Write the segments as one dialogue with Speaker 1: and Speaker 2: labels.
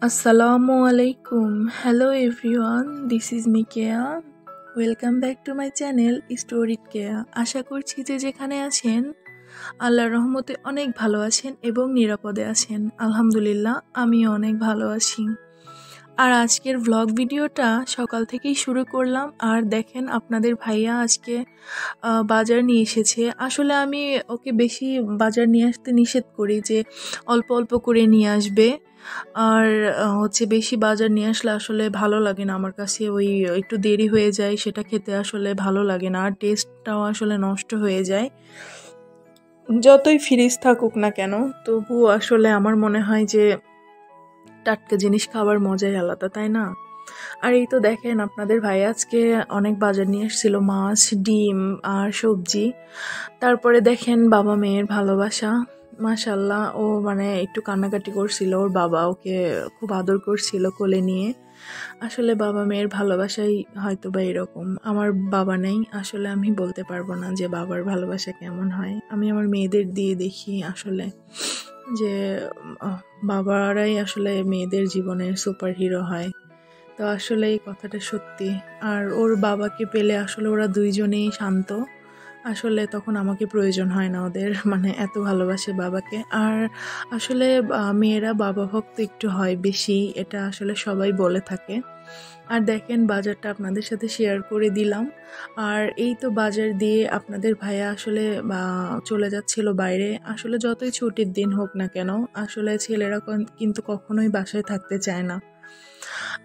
Speaker 1: Assalamu alaikum. Hello everyone, this is Mikea. Welcome back to my channel Story Kea. আশা করছি যে যেখানে আছেন আল্লাহর রহমতে অনেক ভালো আছেন এবং নিরাপদে আছেন। আলহামদুলিল্লাহ আমিও অনেক ভালো আছি। আর আজকের ভ্লগ ভিডিওটা সকাল থেকেই শুরু করলাম। আর দেখেন আপনাদের ভাইয়া আজকে বাজার নিয়ে এসেছে। আসলে আমি ওকে বেশি বাজার নিয়ে আসতে নিষেধ করি যে অল্প অল্প করে নিয়ে আসবে। আর হচ্ছে বেশি বাজার নিয়ে আসলে আসলে ভালো লাগে না আমার কাছে, ওই একটু দেরি হয়ে যায়, সেটা খেতে আসলে ভালো লাগে না, আর টেস্টটাও আসলে নষ্ট হয়ে যায়। যতই ফ্রিজ থাকুক না কেন তবুও আসলে আমার মনে হয় যে টাটকা জিনিস খাবার মজাই আলাদা, তাই না? আর এই তো দেখেন আপনাদের ভাই আজকে অনেক বাজার নিয়ে এসেছিল, মাছ, ডিম আর সবজি। তারপরে দেখেন বাবা মেয়ের ভালোবাসা, মাশাল্লাহ। ও মানে একটু কান্নাকাটি করছিল, ওর বাবা ওকে খুব আদর করছিল কোলে নিয়ে। আসলে বাবা মেয়ের ভালোবাসাই হয়তো বা এরকম। আমার বাবা নেই, আসলে আমি বলতে পারবো না যে বাবার ভালোবাসা কেমন হয়। আমি আমার মেয়েদের দিয়ে দেখি আসলে যে বাবারাই আসলে মেয়েদের জীবনের সুপার হিরো হয়। তো আসলে এই কথাটা সত্যি। আর ওর বাবাকে পেলে আসলে ওরা দুইজনেই শান্ত। আসলে তখন আমাকে প্রয়োজন হয় না ওদের, মানে এত ভালোবাসে বাবাকে। আর আসলে মেয়েরা বাবা ভক্ত একটু হয় বেশি, এটা আসলে সবাই বলে থাকে। আর দেখেন বাজারটা আপনাদের সাথে শেয়ার করে দিলাম। আর এই তো বাজার দিয়ে আপনাদের ভাইয়া আসলে চলে যাচ্ছিল বাইরে। আসলে যতই ছুটির দিন হোক না কেন, আসলে ছেলেরা কিন্তু কখনোই বাসায় থাকতে চায় না।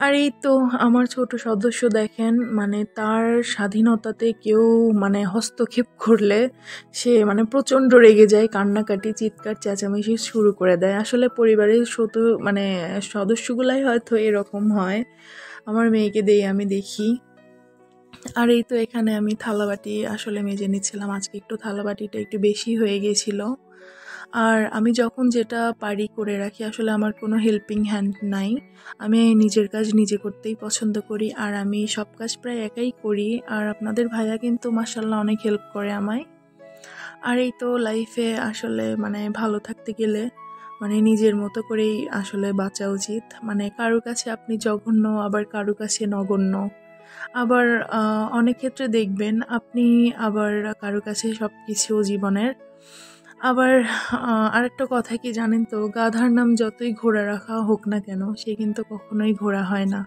Speaker 1: আর এই তো আমার ছোট সদস্য দেখেন, মানে তার স্বাধীনতাতে কেউ মানে হস্তক্ষেপ করলে সে মানে প্রচণ্ড রেগে যায়, কান্নাকাটি, চিৎকার চেঁচামেচি শুরু করে দেয়। আসলে পরিবারের মানে সদস্যগুলাই হয়তো এরকম হয়, আমার মেয়েকে দিয়ে আমি দেখি। আর এই তো এখানে আমি থালাবাটি আসলে মেজে নিচ্ছিলাম, আজকে একটু থালাবাটিটা একটু বেশি হয়ে গেছিলো। আর আমি যখন যেটা পারি করে রাখি, আসলে আমার কোনো হেল্পিং হ্যান্ড নাই, আমি নিজের কাজ নিজে করতেই পছন্দ করি। আর আমি সব কাজ প্রায় একাই করি। আর আপনাদের ভাইয়া কিন্তু মাশাআল্লাহ অনেক হেল্প করে আমায়। আর এই তো লাইফে আসলে মানে ভালো থাকতে গেলে মানে নিজের মতো করেই আসলে বাঁচা উচিত। মানে কারো কাছে আপনি জঘন্য, আবার কারো কাছে নগণ্য, আবার অনেক ক্ষেত্রে দেখবেন আপনি আবার কারো কাছে সব কিছু জীবনের। আবার আরেকটা কথা কি জানেন তো, গাধার নাম যতই ঘোড়া রাখা হোক না কেন, সে কিন্তু কখনোই ঘোড়া হয় না।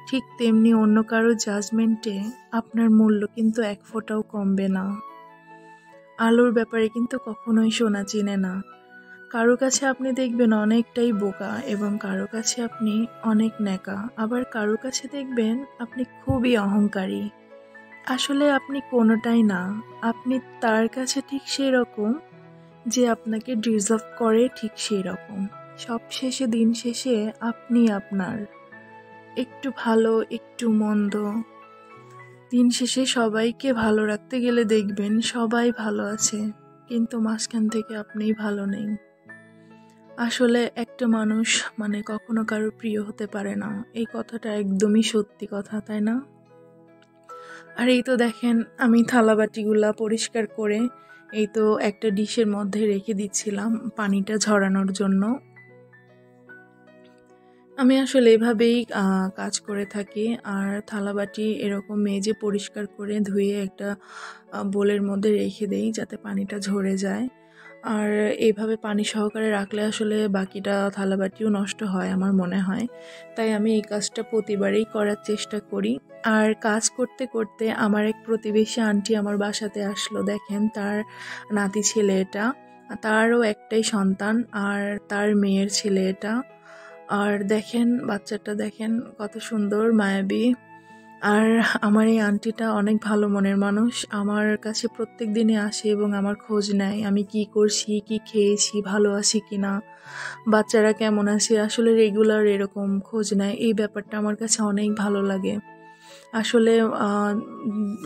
Speaker 1: ঠিক তেমনি অন্য কারো জাজমেন্টে আপনার মূল্য কিন্তু এক ফোঁটাও কমবে না। আলোর ব্যাপারে কিন্তু কখনোই সোনা চিনে না। কারো কাছে আপনি দেখবেন অনেকটাই বোকা, এবং কারো কাছে আপনি অনেক ন্যাকা, আবার কারো কাছে দেখবেন আপনি খুবই অহংকারী। আসলে আপনি কোনোটাই না, আপনি তার কাছে ঠিক সেই রকম যে আপনাকে ডিজার্ভ করে, ঠিক সেই রকম। সব শেষে দিন শেষে আপনি আপনার একটু ভালো একটু মন্দ, দিন শেষে সবাইকে ভালো রাখতে গেলে দেখবেন সবাই ভালো আছে, কিন্তু মাঝখান থেকে আপনিই ভালো নেই। আসলে একটা মানুষ মানে কখনো কারো প্রিয় হতে পারে না, এই কথাটা একদমই সত্যি কথা, তাই না? আর এই তো দেখেন আমি থালাবাটিগুলা পরিষ্কার করে এই তো একটা ডিশের মধ্যে রেখে দিচ্ছিলাম পানিটা ঝরানোর জন্য। আমি আসলে এভাবেই কাজ করে থাকি। আর থালাবাটি এরকম মেজে পরিষ্কার করে ধুয়ে একটা বোলের মধ্যে রেখে দেই যাতে পানিটা ঝরে যায়। আর এইভাবে পানি সহকারে রাখলে আসলে বাকিটা থালাবাটিও নষ্ট হয় আমার মনে হয়, তাই আমি এই কাজটা প্রতিবারেই করার চেষ্টা করি। আর কাজ করতে করতে আমার এক প্রতিবেশী আন্টি আমার বাসাতে আসলো। দেখেন তার নাতি ছেলে এটা, তারও একটাই সন্তান, আর তার মেয়ের ছেলে এটা। আর দেখেন বাচ্চাটা দেখেন কত সুন্দর মায়াবী। আর আমার এই আন্টিটা অনেক ভালো মনের মানুষ, আমার কাছে প্রত্যেক দিনে আসে এবং আমার খোঁজ নেয় আমি কি করছি, কি খেয়েছি, ভালো আছি কিনা, বাচ্চারা কেমন আছে, আসলে রেগুলার এরকম খোঁজ নেয়। এই ব্যাপারটা আমার কাছে অনেক ভালো লাগে। আসলে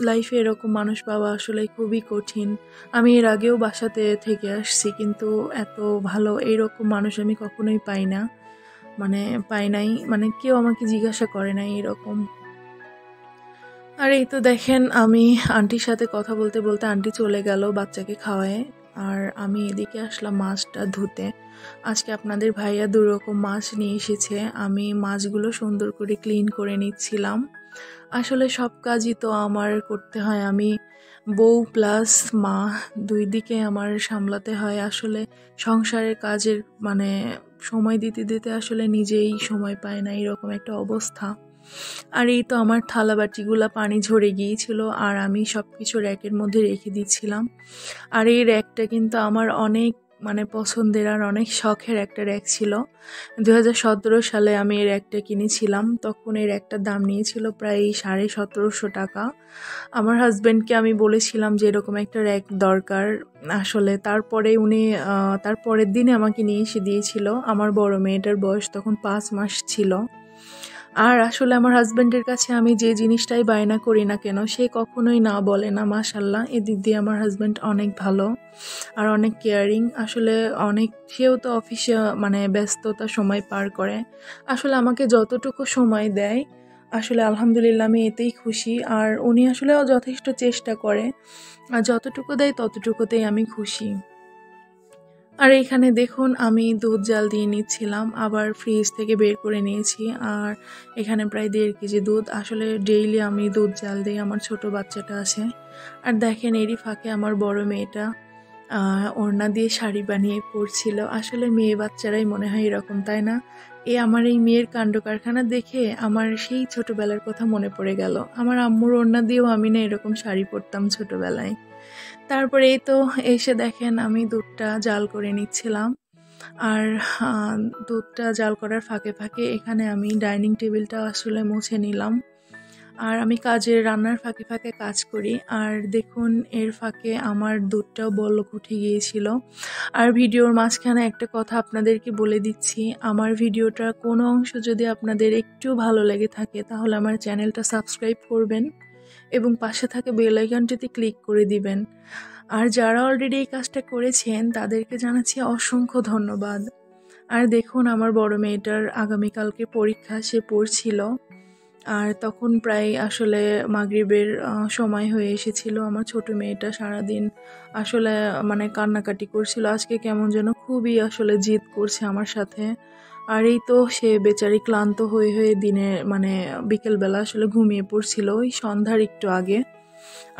Speaker 1: লাইফে এরকম মানুষ পাওয়া আসলে খুবই কঠিন। আমি এর আগেও বাসাতে থেকে আসছি, কিন্তু এত ভালো এইরকম মানুষ আমি কখনোই পাই না, মানে পাই নাই, মানে কেউ আমাকে জিজ্ঞাসা করে নাই এরকম। আর এই তো দেখেন আমি আন্টির সাথে কথা বলতে বলতে আন্টি চলে গেল বাচ্চাকে খাওয়ায়। আর আমি এদিকে আসলাম মাছটা ধুতে। আজকে আপনাদের ভাইয়া 2 রকম মাছ নিয়ে এসেছে। আমি মাছগুলো সুন্দর করে ক্লিন করে নিচ্ছিলাম। আসলে সব কাজই তো আমার করতে হয়। আমি বউ প্লাস মা, 2 দিকে আমার সামলাতে হয়। আসলে সংসারের কাজের মানে সময় দিতে দিতে আসলে নিজেই সময় পাই না, এরকম একটা অবস্থা। আর এই তো আমার থালাবাটিগুলা পানি ঝরে গিয়েছিল আর আমি সবকিছু র্যাকের মধ্যে রেখে দিচ্ছিলাম। আর এই র্যাকটা কিন্তু আমার অনেক পছন্দের আর অনেক শখের একটা র্যাক ছিল। 2017 সালে আমি এই র্যাকটা কিনেছিলাম। তখন এই র্যাকটার দাম নিয়েছিল প্রায় 1750 টাকা। আমার হাজব্যান্ডকে আমি বলেছিলাম যে এরকম একটা র্যাক দরকার। আসলে তারপরে উনি তার পরের দিনে আমাকে নিয়ে এসে দিয়েছিল। আমার বড় মেয়েটার বয়স তখন 5 মাস ছিল। আর আসলে আমার হাজব্যান্ডের কাছে আমি যে জিনিসটাই বায়না করি না কেন, সে কখনোই না বলে না, মাশাআল্লাহ। এদিক দিয়ে আমার হাজব্যান্ড অনেক ভালো আর অনেক কেয়ারিং। আসলে সেও তো অফিসে ব্যস্ততা সময় পার করে। আসলে আমাকে যতটুকু সময় দেয়, আসলে আলহামদুলিল্লাহ আমি এতেই খুশি। আর উনি আসলেও যথেষ্ট চেষ্টা করে, আর যতটুকু দেয় ততটুকুতেই আমি খুশি। আর এখানে দেখুন আমি দুধ জাল দিয়ে নিচ্ছিলাম, আবার ফ্রিজ থেকে বের করে নিয়েছি। আর এখানে প্রায় 1.5 কেজি দুধ। আসলে ডেইলি আমি দুধ জাল দিই, আমার ছোট বাচ্চাটা আছে। আর দেখেন এরই ফাঁকে আমার বড় মেয়েটা ওড়না দিয়ে শাড়ি বানিয়ে পরছিল। আসলে মেয়ে বাচ্চারাই মনে হয় এরকম, তাই না? আমার এই মেয়ের কাণ্ড কারখানা দেখে আমার সেই ছোটবেলার কথা মনে পড়ে গেল। আমার আম্মুর ওড়না দিয়েও আমি না এরকম শাড়ি পরতাম ছোটবেলায়। তারপরে এই তো এসে দেখেন আমি দুধটা জাল করে নিচ্ছিলাম। আর দুধটা জাল করার ফাঁকে ফাঁকে এখানে আমি ডাইনিং টেবিলটা আসলে মুছে নিলাম। আর আমি রান্নার ফাঁকে ফাঁকে কাজ করি। আর দেখুন এর ফাঁকে আমার দুধটাও বলক উঠে গিয়েছিল। আর ভিডিওর মাঝখানে একটা কথা আপনাদেরকে বলে দিচ্ছি, আমার ভিডিওটার কোনো অংশ যদি আপনাদের একটু ভালো লেগে থাকে তাহলে আমার চ্যানেলটা সাবস্ক্রাইব করবেন এবং পাশে থাকা বেল আইকনটিতে ক্লিক করে দিবেন। আর যারা অলরেডি এই কাজটা করেছেন তাদেরকে জানাচ্ছি অসংখ্য ধন্যবাদ। আর দেখুন আমার বড় মেয়েটার আগামীকালকে পরীক্ষা, সে পড়ছিল। আর তখন প্রায় আসলে মাগরিবের সময় হয়ে এসেছিল। আমার ছোট মেয়েটা সারাদিন আসলে কান্নাকাটি করছিল। আজকে কেমন যেন খুবই আসলে জিদ করছে আমার সাথে। আর এই তো সে বেচারি ক্লান্ত হয়ে হয়ে বিকেলবেলা আসলে ঘুমিয়ে পড়ছিল ওই সন্ধ্যার একটু আগে।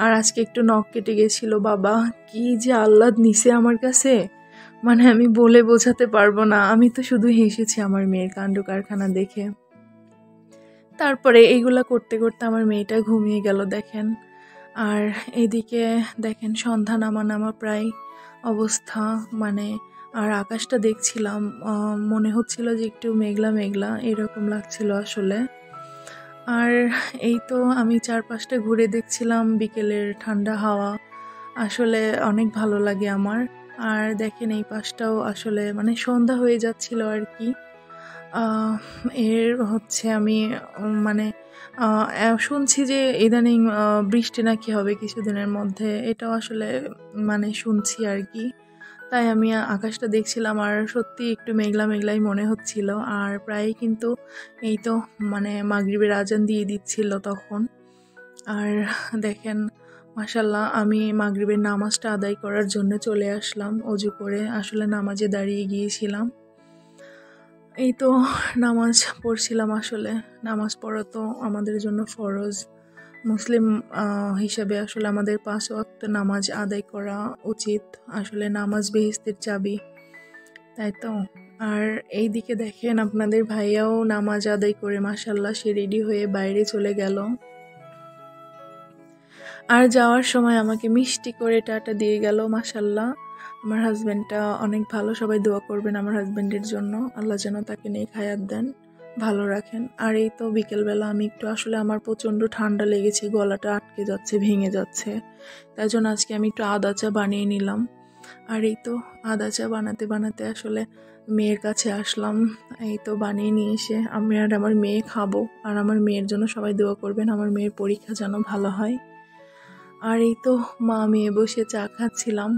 Speaker 1: আর আজকে একটু নখ কেটে গেছিল। বাবা, কি যে আহ্লাদ নিছে আমার কাছে, আমি বলে বোঝাতে পারবো না। আমি তো শুধু হেসেছি আমার মেয়ের কাণ্ড কারখানা দেখে। তারপরে এইগুলা করতে করতে আমার মেয়েটা ঘুমিয়ে গেল দেখেন। আর এদিকে দেখেন সন্ধ্যা নামা প্রায় অবস্থা। আর আকাশটা দেখছিলাম, মনে হচ্ছিল যে একটু মেঘলা মেঘলা এরকম লাগছিল আসলে। আর এই তো আমি চারপাশটা ঘুরে দেখছিলাম, বিকেলের ঠান্ডা হাওয়া আসলে অনেক ভালো লাগে আমার। আর দেখেন এই পাশটাও আসলে সন্ধ্যা হয়ে যাচ্ছিল আর কি। এর হচ্ছে আমি শুনছি যে ইদানিং বৃষ্টি নাকি হবে কিছুদিনের মধ্যে, এটাও আসলে শুনছি আর কি। তাই আমি আকাশটা দেখছিলাম আর সত্যি একটু মেঘলা মেঘলাই মনে হচ্ছিল। আর প্রায় কিন্তু এই তো মাগরিবের আজান দিয়ে দিচ্ছিল তখন। আর দেখেন মাশাআল্লাহ আমি মাগরিবের নামাজটা আদায় করার জন্য চলে আসলাম অজু করে। আসলে নামাজে দাঁড়িয়ে গিয়েছিলাম। এই তো নামাজ পড়ছিলাম। আসলে নামাজ পড়া তো আমাদের জন্য ফরজ। মুসলিম হিসাবে আসলে আমাদের 5 ওয়াক্ত নামাজ আদায় করা উচিত। আসলে নামাজ বেহেশতের চাবি, তাই তো। আর এই দিকে দেখেন আপনাদের ভাইয়াও নামাজ আদায় করে মাশাআল্লাহ সে রেডি হয়ে বাইরে চলে গেল। আর যাওয়ার সময় আমাকে মিষ্টি করে টাটা দিয়ে গেল মাশাআল্লাহ। আমার হাজব্যান্ডটা অনেক ভালো, সবাই দোয়া করবেন আমার হাজব্যান্ডের জন্য, আল্লাহ যেন তাকে নেক হায়াত দেন, ভালো রাখেন। আর এই তো বিকেলবেলা আমি একটু আসলে আমার প্রচণ্ড ঠান্ডা লেগেছে, গলাটা আটকে যাচ্ছে, ভেঙে যাচ্ছে, তাই জন্য আজকে আমি একটু আদা চা বানিয়ে নিলাম। আর এই তো আদা চা বানাতে বানাতে আসলে মেয়ের কাছে আসলাম। এই তো বানিয়ে নিয়ে এসে আমি আর আমার মেয়ে খাবো। আর আমার মেয়ের জন্য সবাই দোয়া করবেন, আমার মেয়ের পরীক্ষা যেন ভালো হয়। আর এই তো মা মেয়ে বসে চা খাচ্ছিলাম।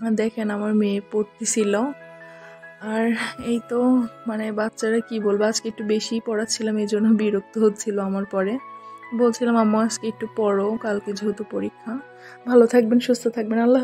Speaker 1: আর দেখেন আমার মেয়ে পড়তেছিল। আর এই তো বাচ্চারা কি বলবো, আজকে একটু বেশি পড়াচ্ছিলাম, এই জন্য বিরক্ত হচ্ছিল আমার পরে। বলছিলাম আম্মু আজকে একটু পড়ো, কালকে যেহেতু পরীক্ষা। ভালো থাকবেন, সুস্থ থাকবেন, আল্লাহ।